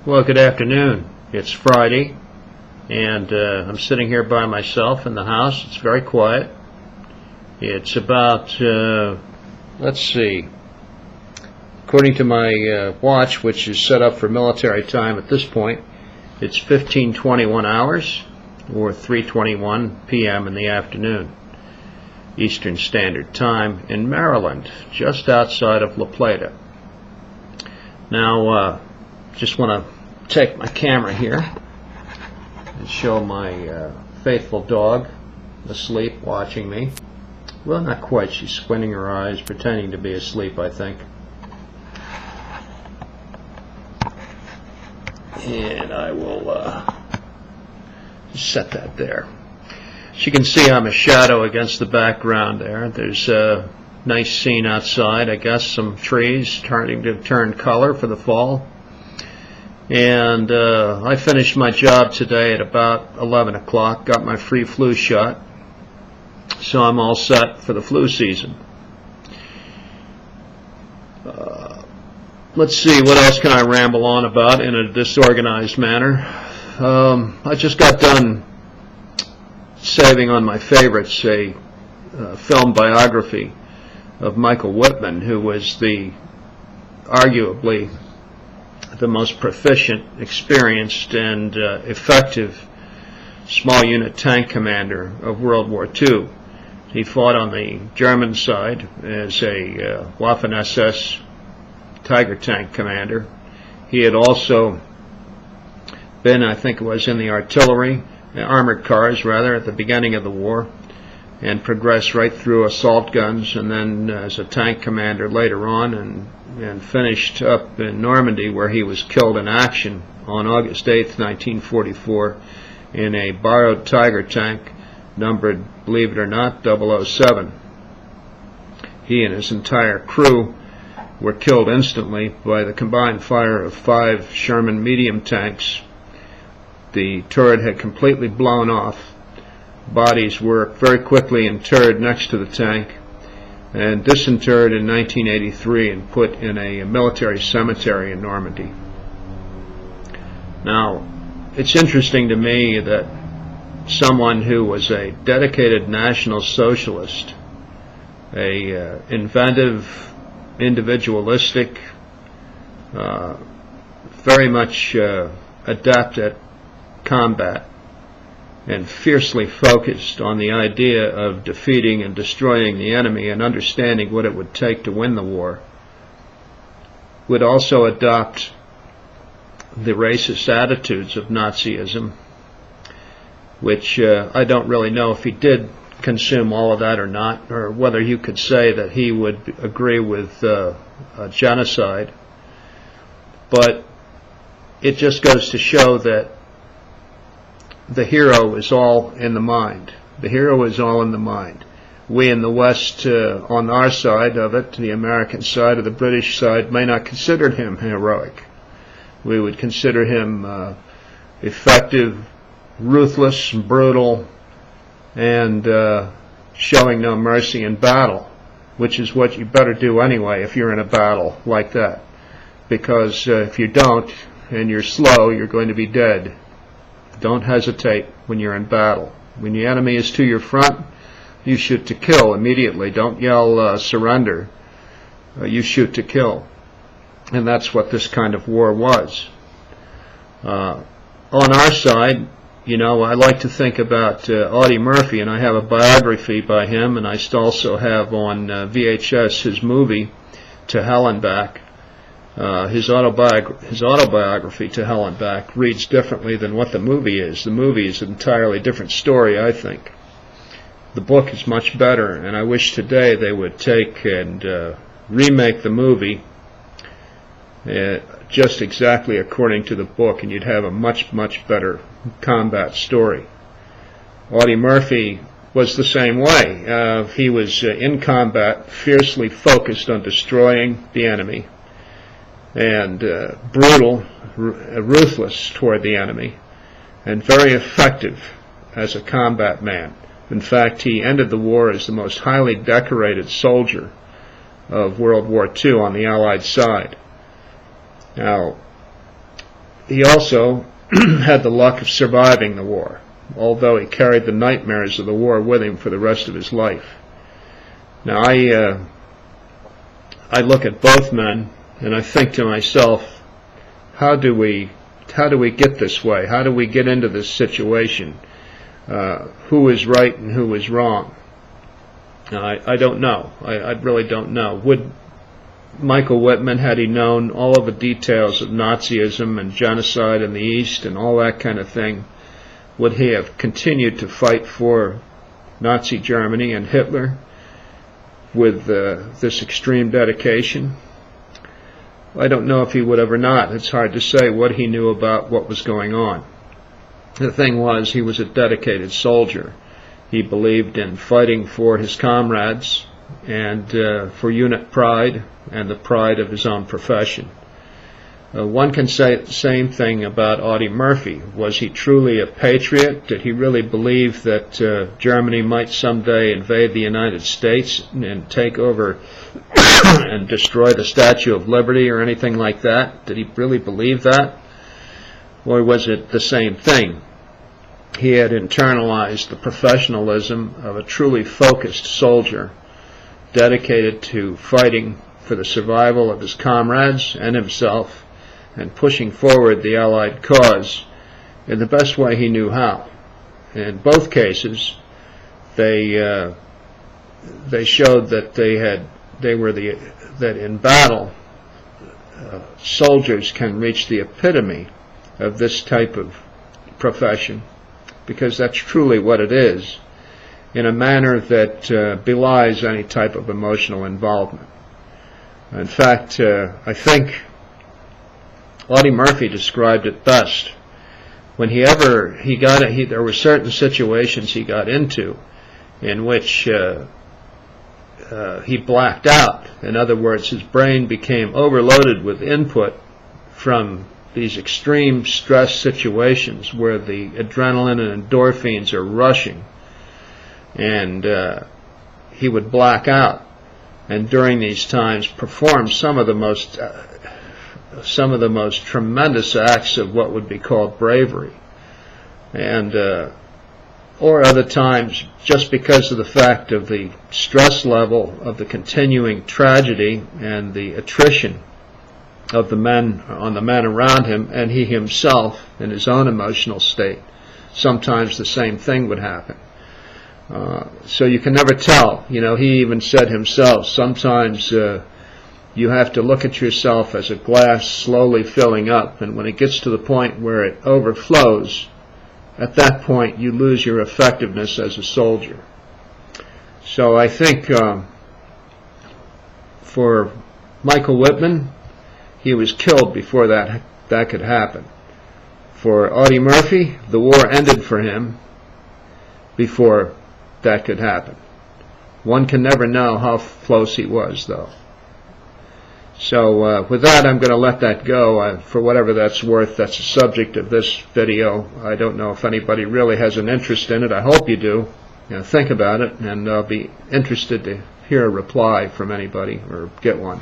Well, good afternoon. It's Friday, and I'm sitting here by myself in the house. It's very quiet. It's about, let's see, according to my watch, which is set up for military time at this point, it's 15:21 hours, or 3:21 p.m. in the afternoon, Eastern Standard Time in Maryland, just outside of La Plata. Now, just want to take my camera here and show my faithful dog asleep watching me. Well, not quite. She's squinting her eyes, pretending to be asleep, I think. And I will set that there. As you can see, I'm a shadow against the background there. There's a nice scene outside. I guess some trees starting to turn color for the fall. And I finished my job today at about 11 o'clock, got my free flu shot, so I'm all set for the flu season. Let's see, what else can I ramble on about in a disorganized manner? I just got done saving on my favorites a film biography of Michael Wittmann, who was arguably the most proficient, experienced, and effective small unit tank commander of World War II. He fought on the German side as a Waffen-SS Tiger tank commander. He had also been, I think it was, in the artillery, armored cars rather, at the beginning of the war, and progressed right through assault guns, and then as a tank commander later on, and finished up in Normandy, where he was killed in action on August 8th, 1944, in a borrowed Tiger tank numbered, believe it or not, 007. He and his entire crew were killed instantly by the combined fire of 5 Sherman medium tanks. The turret had completely blown off. Bodies were very quickly interred next to the tank and disinterred in 1983 and put in a military cemetery in Normandy. Now, it's interesting to me that someone who was a dedicated National Socialist, a inventive, individualistic, very much adept at combat, and fiercely focused on the idea of defeating and destroying the enemy and understanding what it would take to win the war, would also adopt the racist attitudes of Nazism, which I don't really know if he did consume all of that or not, or whether you could say that he would agree with genocide. But it just goes to show that the hero is all in the mind. The hero is all in the mind. We in the West, on our side of it, the American side or the British side, may not consider him heroic. We would consider him effective, ruthless, brutal, and showing no mercy in battle, which is what you better do anyway if you're in a battle like that. Because if you don't, and you're slow, you're going to be dead. Don't hesitate when you're in battle. When the enemy is to your front, you shoot to kill immediately. Don't yell surrender. You shoot to kill. And that's what this kind of war was. On our side, you know, I like to think about Audie Murphy, and I have a biography by him, and I also have on VHS his movie, To Hell and Back. His autobiography, To Hell and Back, reads differently than what the movie is. The movie is an entirely different story, I think. The book is much better, and I wish today they would take and remake the movie just exactly according to the book, and you'd have a much, much better combat story. Audie Murphy was the same way. He was in combat, fiercely focused on destroying the enemy, and brutal, ruthless toward the enemy, and very effective as a combat man. In fact, he ended the war as the most highly decorated soldier of World War II on the Allied side. Now, he also had the luck of surviving the war, although he carried the nightmares of the war with him for the rest of his life. Now, I look at both men and I think to myself, how do we get this way? How do we get into this situation? Who is right and who is wrong? I don't know. I really don't know. Would Michael Wittmann, had he known all of the details of Nazism and genocide in the East and all that kind of thing, would he have continued to fight for Nazi Germany and Hitler with this extreme dedication? I don't know if he would have or not. It's hard to say what he knew about what was going on. The thing was, he was a dedicated soldier. He believed in fighting for his comrades and for unit pride and the pride of his own profession. One can say the same thing about Audie Murphy. Was he truly a patriot? Did he really believe that Germany might someday invade the United States and take over and destroy the Statue of Liberty or anything like that? Did he really believe that? Or was it the same thing? He had internalized the professionalism of a truly focused soldier, dedicated to fighting for the survival of his comrades and himself, and pushing forward the Allied cause in the best way he knew how. In both cases, they showed that that in battle, soldiers can reach the epitome of this type of profession, because that's truly what it is, in a manner that belies any type of emotional involvement. In fact, I think Audie Murphy described it best. When there were certain situations he got into in which he blacked out. In other words, his brain became overloaded with input from these extreme stress situations where the adrenaline and endorphins are rushing, and he would black out, and during these times perform some of the most tremendous acts of what would be called bravery, and or other times, just because of the fact of the stress level of the continuing tragedy and the attrition of the men around him, and he himself in his own emotional state, sometimes the same thing would happen. So you can never tell. He even said himself, sometimes you have to look at yourself as a glass slowly filling up, and when it gets to the point where it overflows, at that point you lose your effectiveness as a soldier. So I think for Michael Wittmann, he was killed before that could happen. For Audie Murphy, the war ended for him before that could happen. One can never know how close he was, though. So with that, I'm going to let that go. For whatever that's worth, that's the subject of this video. I don't know if anybody really has an interest in it. I hope you do. Think about it, and I'll be interested to hear a reply from anybody or get one.